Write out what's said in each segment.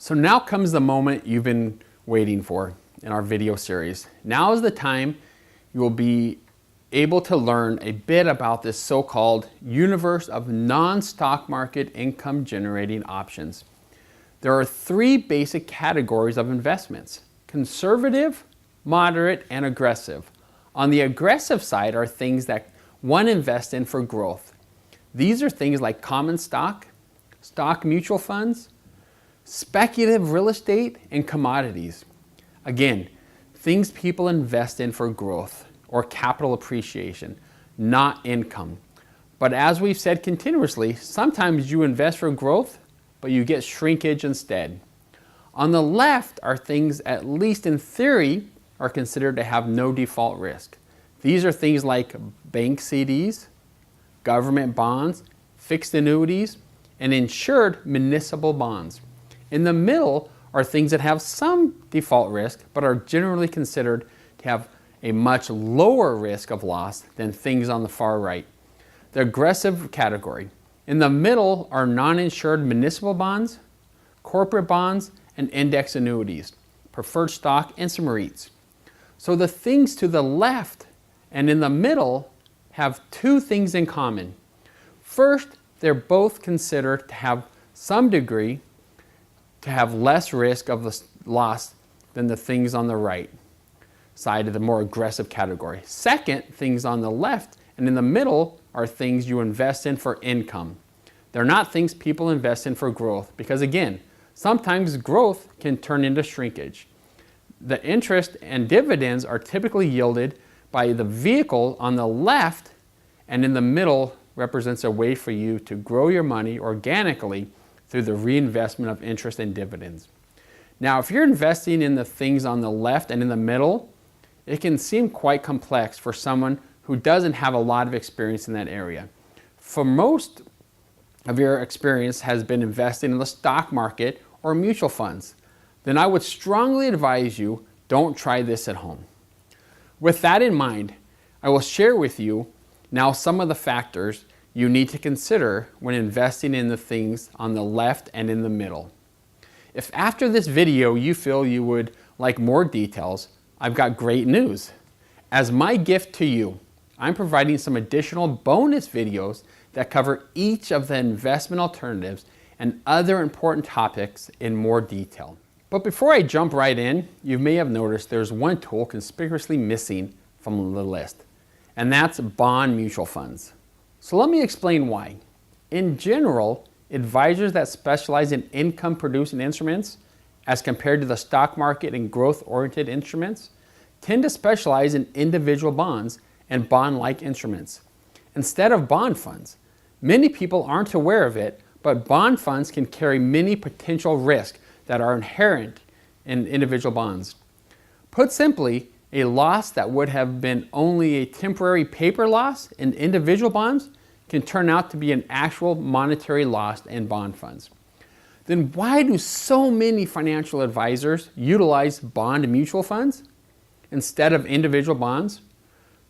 So now comes the moment you've been waiting for in our video series. Now is the time you will be able to learn a bit about this so-called universe of non-stock market income generating options. There are three basic categories of investments: conservative, moderate, and aggressive. On the aggressive side are things that one invests in for growth. These are things like common stock, stock mutual funds, speculative real estate, and commodities. Again, things people invest in for growth or capital appreciation, not income. But as we've said continuously, sometimes you invest for growth, but you get shrinkage instead. On the left are things, at least in theory, are considered to have no default risk. These are things like bank CDs, government bonds, fixed annuities, and insured municipal bonds. In the middle are things that have some default risk, but are generally considered to have a much lower risk of loss than things on the far right. The aggressive category. In the middle are non-insured municipal bonds, corporate bonds, and index annuities, preferred stock, and some REITs. So the things to the left and in the middle have two things in common. First, they're both considered to have some degree to have less risk of the loss than the things on the right side of the more aggressive category. Second, things on the left and in the middle are things you invest in for income. They're not things people invest in for growth because, again, sometimes growth can turn into shrinkage. The interest and dividends are typically yielded by the vehicle on the left, and in the middle represents a way for you to grow your money organically through the reinvestment of interest and dividends. Now, if you're investing in the things on the left and in the middle, it can seem quite complex for someone who doesn't have a lot of experience in that area. For most of your experience has been investing in the stock market or mutual funds, then I would strongly advise you don't try this at home. With that in mind, I will share with you now some of the factors you need to consider when investing in the things on the left and in the middle. If after this video you feel you would like more details, I've got great news. As my gift to you, I'm providing some additional bonus videos that cover each of the investment alternatives and other important topics in more detail. But before I jump right in, you may have noticed there's one tool conspicuously missing from the list, and that's bond mutual funds. So let me explain why. In general, advisors that specialize in income-producing instruments, as compared to the stock market and growth-oriented instruments, tend to specialize in individual bonds and bond-like instruments instead of bond funds. Many people aren't aware of it, but bond funds can carry many potential risks that are inherent in individual bonds. Put simply, a loss that would have been only a temporary paper loss in individual bonds can turn out to be an actual monetary loss in bond funds. Then why do so many financial advisors utilize bond mutual funds instead of individual bonds?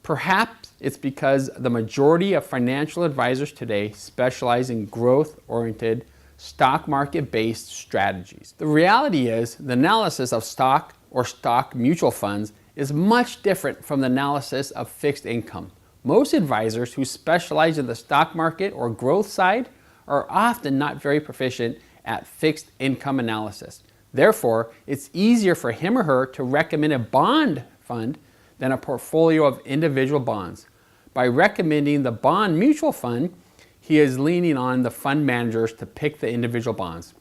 Perhaps it's because the majority of financial advisors today specialize in growth-oriented, stock market-based strategies. The reality is the analysis of stock or stock mutual funds is much different from the analysis of fixed income. Most advisors who specialize in the stock market or growth side are often not very proficient at fixed income analysis. Therefore, it's easier for him or her to recommend a bond fund than a portfolio of individual bonds. By recommending the bond mutual fund, he is leaning on the fund managers to pick the individual bonds.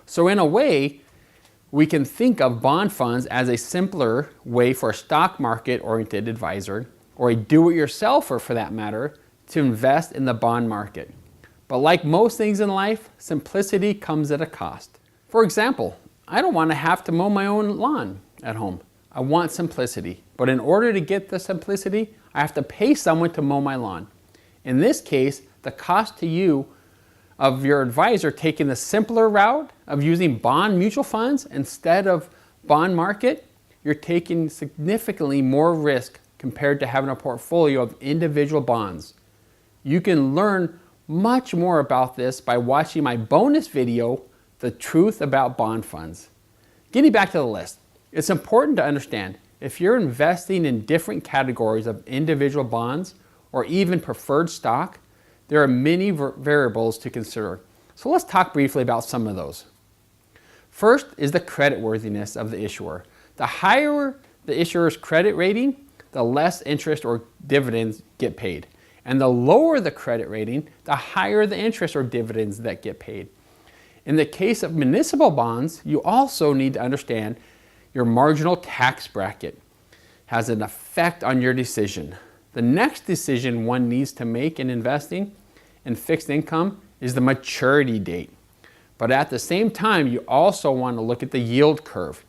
So in a way, we can think of bond funds as a simpler way for a stock market-oriented advisor, or a do-it-yourselfer for that matter, to invest in the bond market. But like most things in life, simplicity comes at a cost. For example, I don't want to have to mow my own lawn at home. I want simplicity. But in order to get the simplicity, I have to pay someone to mow my lawn. In this case, the cost to you of your advisor taking the simpler route of using bond mutual funds instead of bond market, you're taking significantly more risk compared to having a portfolio of individual bonds. You can learn much more about this by watching my bonus video the truth about bond funds. Getting back to the list, it's important to understand if you're investing in different categories of individual bonds or even preferred stock, there are many variables to consider. So let's talk briefly about some of those. First is the creditworthiness of the issuer. The higher the issuer's credit rating, the less interest or dividends get paid. And the lower the credit rating, the higher the interest or dividends that get paid. In the case of municipal bonds, you also need to understand your marginal tax bracket has an effect on your decision. The next decision one needs to make in investing in fixed income is the maturity date. But at the same time, you also want to look at the yield curve.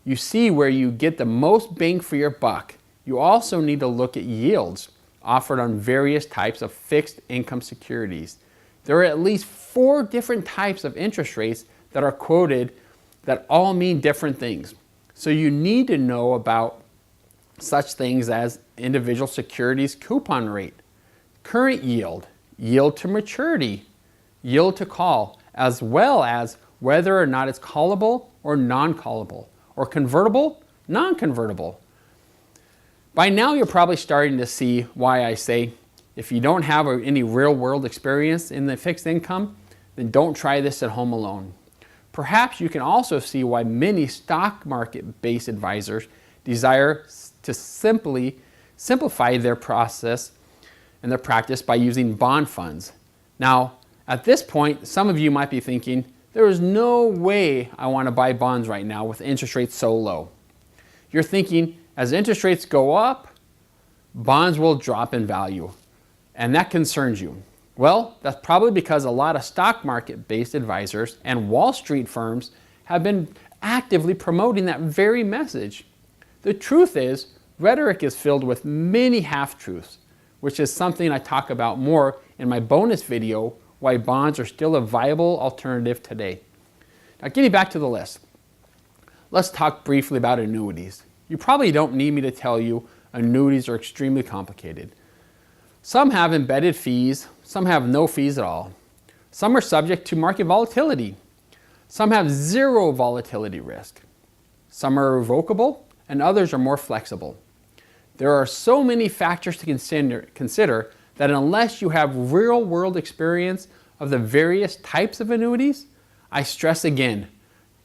You see where you get the most bang for your buck. You also need to look at yields offered on various types of fixed income securities. There are at least 4 different types of interest rates that are quoted that all mean different things. So you need to know about such things as individual securities coupon rate, current yield, yield to maturity, yield to call, as well as whether or not it's callable or non-callable, or convertible, non-convertible. By now you're probably starting to see why I say if you don't have any real-world experience in the fixed income, then don't try this at home alone. Perhaps you can also see why many stock market-based advisors desire to simplify their process and their practice by using bond funds. Now, at this point, some of you might be thinking, there is no way I want to buy bonds right now with interest rates so low. You're thinking, as interest rates go up, bonds will drop in value, and that concerns you. Well, that's probably because a lot of stock market-based advisors and Wall Street firms have been actively promoting that very message. The truth is, rhetoric is filled with many half-truths, which is something I talk about more in my bonus video, why bonds are still a viable alternative today. Now, getting back to the list, let's talk briefly about annuities. You probably don't need me to tell you annuities are extremely complicated. Some have embedded fees, some have no fees at all. Some are subject to market volatility. Some have zero volatility risk. Some are revocable, and others are more flexible. There are so many factors to consider that unless you have real-world experience of the various types of annuities, I stress again,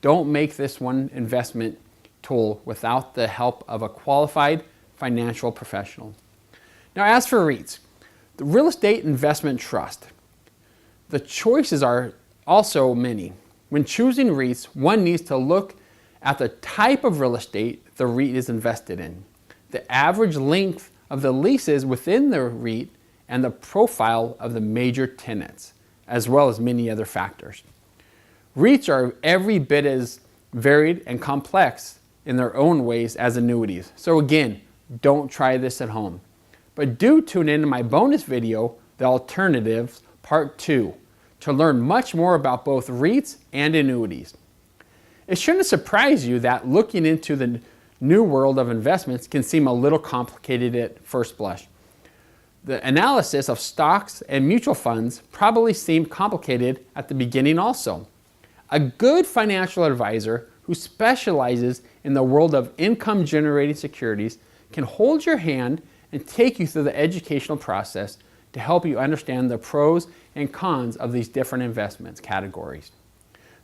don't make this one investment tool without the help of a qualified financial professional. Now, as for REITs, the real estate investment trust, the choices are also many. When choosing REITs, one needs to look at the type of real estate the REIT is invested in, the average length of the leases within the REIT, and the profile of the major tenants, as well as many other factors. REITs are every bit as varied and complex in their own ways as annuities. So again, don't try this at home. But do tune in to my bonus video, The Alternatives, Part 2, to learn much more about both REITs and annuities. It shouldn't surprise you that looking into the new world of investments can seem a little complicated at first blush. The analysis of stocks and mutual funds probably seemed complicated at the beginning also. A good financial advisor who specializes in the world of income-generating securities can hold your hand and take you through the educational process to help you understand the pros and cons of these different investments categories,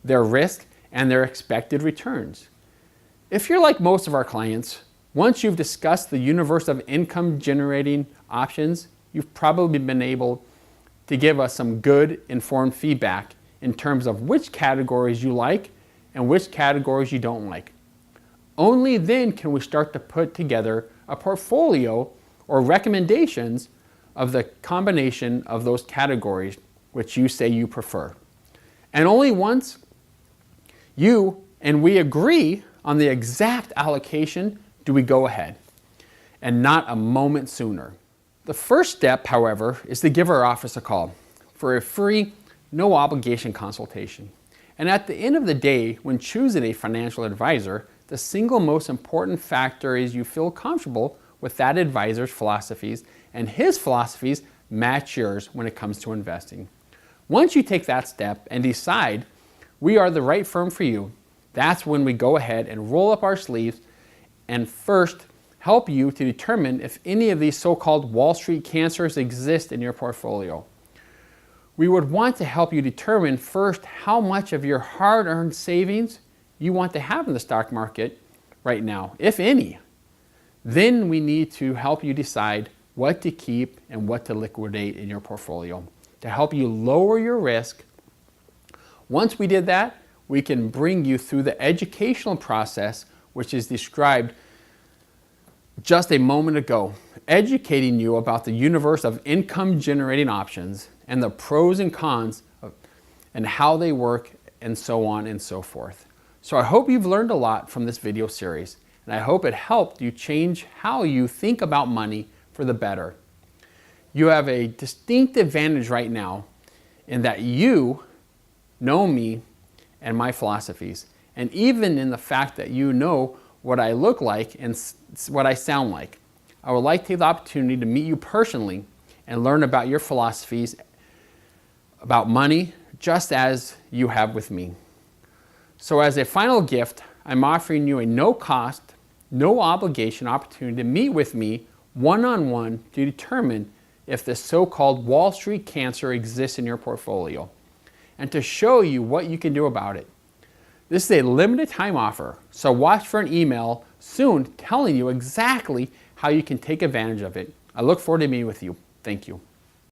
their risk, and their expected returns. If you're like most of our clients, once you've discussed the universe of income-generating options, you've probably been able to give us some good, informed feedback in terms of which categories you like and which categories you don't like. Only then can we start to put together a portfolio or recommendations of the combination of those categories which you say you prefer. And only once you and we agree on the exact allocation do we go ahead, and not a moment sooner. The first step, however, is to give our office a call for a free, no obligation consultation. And at the end of the day, when choosing a financial advisor, the single most important factor is you feel comfortable with that advisor's philosophies, and his philosophies match yours when it comes to investing. Once you take that step and decide we are the right firm for you, that's when we go ahead and roll up our sleeves and first help you to determine if any of these so-called Wall Street cancers exist in your portfolio. We would want to help you determine first how much of your hard-earned savings you want to have in the stock market right now, if any. Then we need to help you decide what to keep and what to liquidate in your portfolio to help you lower your risk. Once we did that, we can bring you through the educational process, which is described just a moment ago, educating you about the universe of income generating options and the pros and cons and how they work and so on and so forth. So I hope you've learned a lot from this video series, and I hope it helped you change how you think about money for the better. You have a distinct advantage right now in that you know me and my philosophies, and even in the fact that you know what I look like and what I sound like. I would like to take the opportunity to meet you personally and learn about your philosophies about money, just as you have with me. So as a final gift, I'm offering you a no-cost, no-obligation opportunity to meet with me one-on-one to determine if the so-called Wall Street cancer exists in your portfolio and to show you what you can do about it. This is a limited time offer, so watch for an email soon telling you exactly how you can take advantage of it. I look forward to meeting with you. Thank you.